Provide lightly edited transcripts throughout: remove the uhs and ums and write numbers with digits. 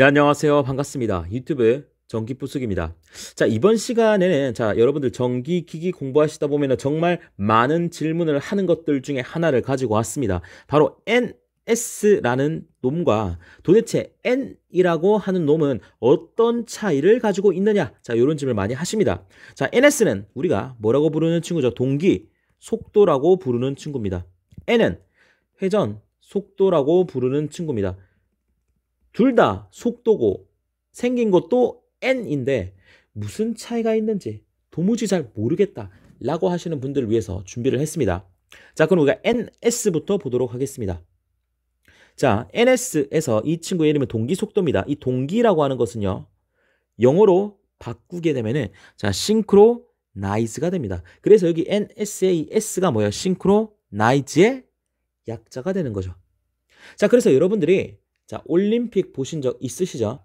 네, 안녕하세요. 반갑습니다. 유튜브 전기부숙입니다. 자, 이번 시간에는 여러분들 전기기기 공부하시다 보면 정말 많은 질문을 하는 것들 중에 하나를 가지고 왔습니다. 바로 NS라는 놈과 도대체 N이라고 하는 놈은 어떤 차이를 가지고 있느냐? 자, 이런 질문을 많이 하십니다. 자, NS는 우리가 뭐라고 부르는 친구죠? 동기, 속도라고 부르는 친구입니다. N은 회전, 속도라고 부르는 친구입니다. 둘 다 속도고 생긴 것도 n인데 무슨 차이가 있는지 도무지 잘 모르겠다 라고 하시는 분들을 위해서 준비를 했습니다. 자, 그럼 우리가 ns부터 보도록 하겠습니다. 자, ns에서 이 친구의 이름은 동기 속도입니다. 이 동기라고 하는 것은요, 영어로 바꾸게 되면은 싱크로나이즈가 됩니다. 그래서 여기 ns의 s가 뭐예요? 싱크로나이즈의 약자가 되는 거죠. 자, 그래서 여러분들이 올림픽 보신 적 있으시죠?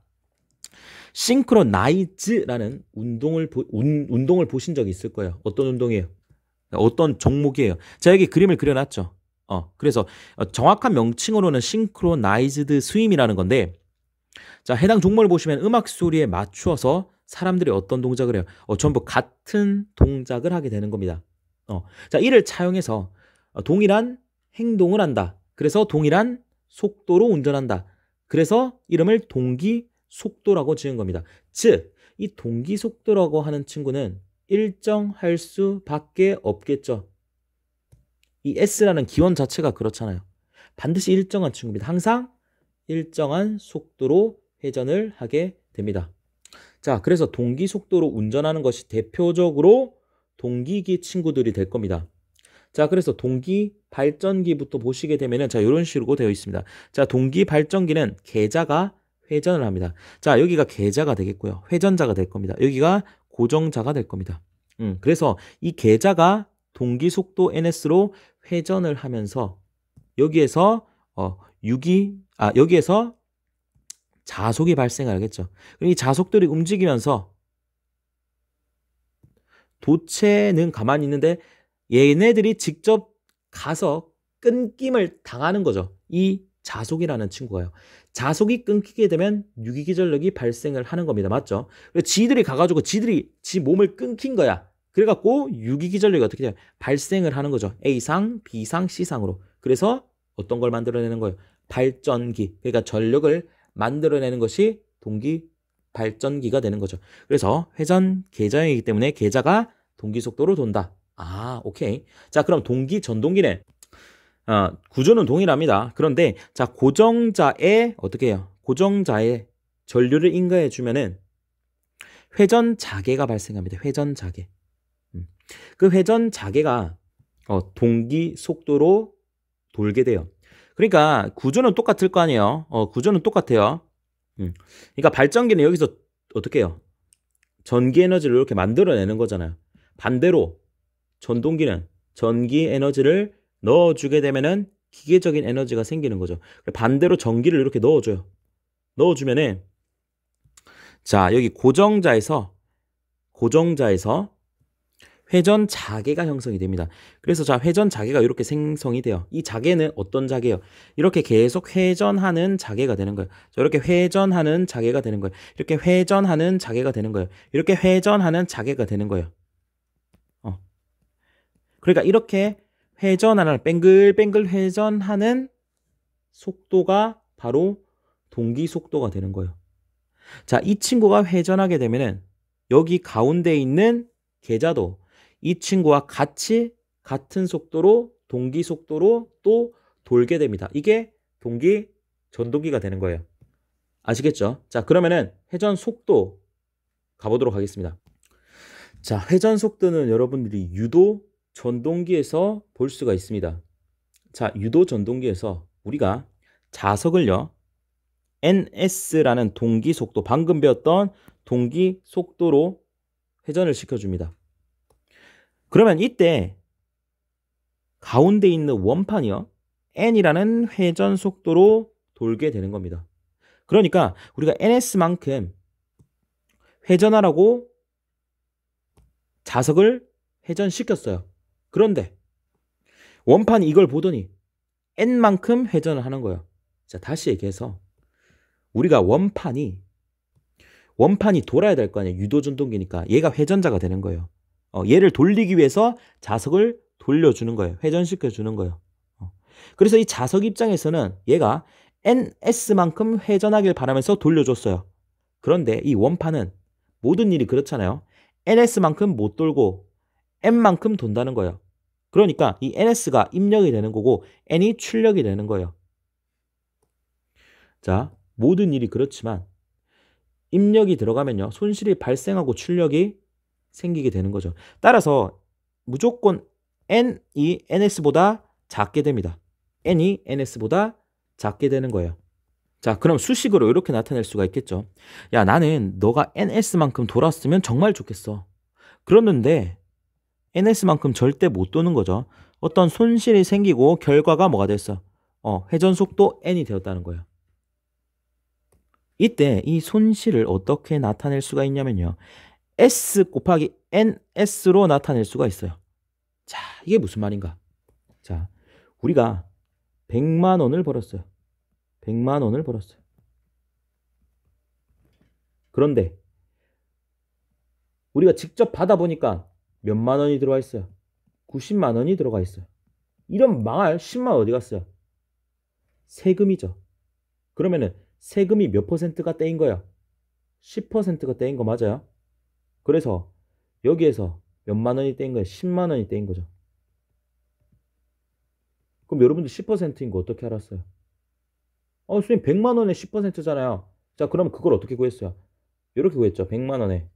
싱크로나이즈라는 운동을 보신 적이 있을 거예요. 어떤 운동이에요? 어떤 종목이에요? 자, 여기 그림을 그려놨죠. 그래서 정확한 명칭으로는 싱크로나이즈드 스윙이라는 건데, 자, 해당 종목을 보시면 음악 소리에 맞추어서 사람들이 어떤 동작을 해요? 전부 같은 동작을 하게 되는 겁니다. 자, 이를 차용해서 동일한 행동을 한다. 그래서 동일한 속도로 운전한다. 그래서 이름을 동기 속도라고 지은 겁니다. 즉, 이 동기 속도라고 하는 친구는 일정할 수밖에 없겠죠. 이 S라는 기원 자체가 그렇잖아요. 반드시 일정한 친구입니다. 항상 일정한 속도로 회전을 하게 됩니다. 자, 그래서 동기 속도로 운전하는 것이 대표적으로 동기기 친구들이 될 겁니다. 자, 그래서 동기 발전기부터 보시게 되면은 이런 식으로 되어 있습니다. 자, 동기 발전기는 계자가 회전을 합니다. 자, 여기가 계자가 되겠고요. 회전자가 될 겁니다. 여기가 고정자가 될 겁니다. 그래서 이 계자가 동기 속도 ns로 회전을 하면서 여기에서 여기에서 자속이 발생하겠죠. 이 자속들이 움직이면서 도체는 가만히 있는데 얘네들이 직접 가서 끊김을 당하는 거죠. 이 자속이라는 친구가요. 자속이 끊기게 되면 유기기전력이 발생을 하는 겁니다. 맞죠? 지들이 가가지고 지 몸을 끊긴 거야. 그래갖고 유기기전력이 어떻게 돼요? 발생을 하는 거죠. A상, B상, C상으로. 그래서 어떤 걸 만들어내는 거예요? 발전기. 그러니까 전력을 만들어내는 것이 동기 발전기가 되는 거죠. 그래서 회전 계자형이기 때문에 계자가 동기 속도로 돈다. 오케이. 자, 그럼 동기 전동기는 구조는 동일합니다. 그런데 고정자에 어떻게 해요? 고정자에 전류를 인가해 주면은 회전 자개가 발생합니다. 회전 자개. 그 회전 자개가 동기 속도로 돌게 돼요. 그러니까 구조는 똑같을 거 아니에요. 구조는 똑같아요. 그러니까 발전기는 여기서 어떻게 해요? 전기 에너지를 이렇게 만들어내는 거잖아요. 반대로 전동기는 전기 에너지를 넣어주게 되면은 기계적인 에너지가 생기는 거죠. 반대로 전기를 이렇게 넣어줘요. 넣어주면은 여기 고정자에서 회전 자개가 형성이 됩니다. 그래서 회전 자개가 이렇게 생성이 돼요. 이 자개는 어떤 자개예요? 이렇게 계속 회전하는 자개가 되는 거예요. 이렇게 회전하는 자개가 되는 거예요. 이렇게 회전하는 자개가 되는 거예요. 이렇게 회전하는 자개가 되는 거예요. 그러니까 이렇게 회전하는 뱅글뱅글 회전하는 속도가 바로 동기 속도가 되는 거예요. 자, 이 친구가 회전하게 되면은 여기 가운데 있는 계자도 이 친구와 같은 속도로 동기 속도로 또 돌게 됩니다. 이게 동기 전동기가 되는 거예요. 아시겠죠? 자, 그러면은 회전 속도 가보도록 하겠습니다. 자, 회전 속도는 여러분들이 유도 전동기에서 볼 수가 있습니다. 자, 유도 전동기에서 우리가 자석을요, ns라는 동기 속도, 방금 배웠던 동기 속도로 회전을 시켜줍니다. 그러면 이때 가운데 있는 원판이요, n이라는 회전 속도로 돌게 되는 겁니다. 그러니까 우리가 ns만큼 회전하라고 자석을 회전시켰어요. 그런데 원판이 이걸 보더니 n만큼 회전을 하는 거예요. 자, 다시 얘기해서 우리가 원판이 돌아야 될 거 아니에요. 유도전동기니까 얘가 회전자가 되는 거예요. 얘를 돌리기 위해서 자석을 돌려주는 거예요. 회전시켜주는 거예요. 그래서 이 자석 입장에서는 얘가 NS만큼 회전하길 바라면서 돌려줬어요. 그런데 이 원판은 모든 일이 그렇잖아요. NS만큼 못 돌고 N만큼 돈다는 거예요. 그러니까 이 NS가 입력이 되는 거고 N이 출력이 되는 거예요. 자, 모든 일이 그렇지만 입력이 들어가면요. 손실이 발생하고 출력이 생기게 되는 거죠. 따라서 무조건 N이 NS보다 작게 됩니다. N이 NS보다 작게 되는 거예요. 자, 그럼 수식으로 이렇게 나타낼 수가 있겠죠. 야, 나는 너가 NS만큼 돌았으면 정말 좋겠어. 그랬는데 NS만큼 절대 못 도는 거죠. 어떤 손실이 생기고 결과가 뭐가 됐어? 회전 속도 N이 되었다는 거예요. 이때 이 손실을 어떻게 나타낼 수가 있냐면요. S 곱하기 NS로 나타낼 수가 있어요. 자, 이게 무슨 말인가? 자, 우리가 100만 원을 벌었어요. 100만 원을 벌었어요. 그런데 우리가 직접 받아보니까 몇만 원이 들어와 있어요? 90만 원이 들어가 있어요. 이런 망할 10만 원 어디 갔어요? 세금이죠. 그러면은 세금이 몇 퍼센트가 떼인 거예요? 10%가 떼인 거 맞아요? 그래서 여기에서 몇만 원이 떼인 거예요? 10만 원이 떼인 거죠. 그럼 여러분들 10%인 거 어떻게 알았어요? 선생님 100만 원에 10%잖아요. 자, 그럼 그걸 어떻게 구했어요? 이렇게 구했죠. 100만 원에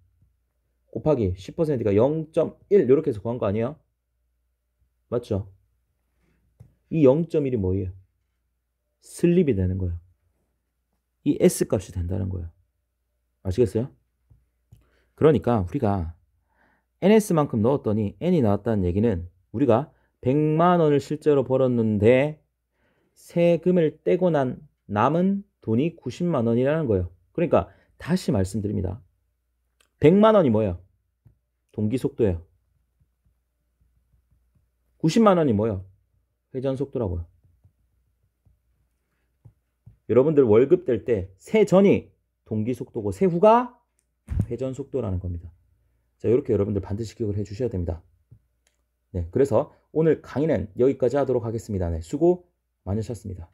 곱하기 10%가 0.1 이렇게 해서 구한 거 아니에요? 맞죠? 이 0.1이 뭐예요? 슬립이 되는 거예요. 이 S값이 된다는 거예요. 아시겠어요? 그러니까 우리가 NS만큼 넣었더니 N이 나왔다는 얘기는 우리가 100만 원을 실제로 벌었는데 세금을 떼고 난 남은 돈이 90만 원이라는 거예요. 그러니까 다시 말씀드립니다. 100만 원이 뭐예요? 동기속도예요. 90만 원이 뭐예요? 회전속도라고요. 여러분들 월급 뗄 때 세전이 동기속도고 세후가 회전속도라는 겁니다. 자, 이렇게 여러분들 반드시 기억을 해 주셔야 됩니다. 네, 그래서 오늘 강의는 여기까지 하도록 하겠습니다. 네, 수고 많으셨습니다.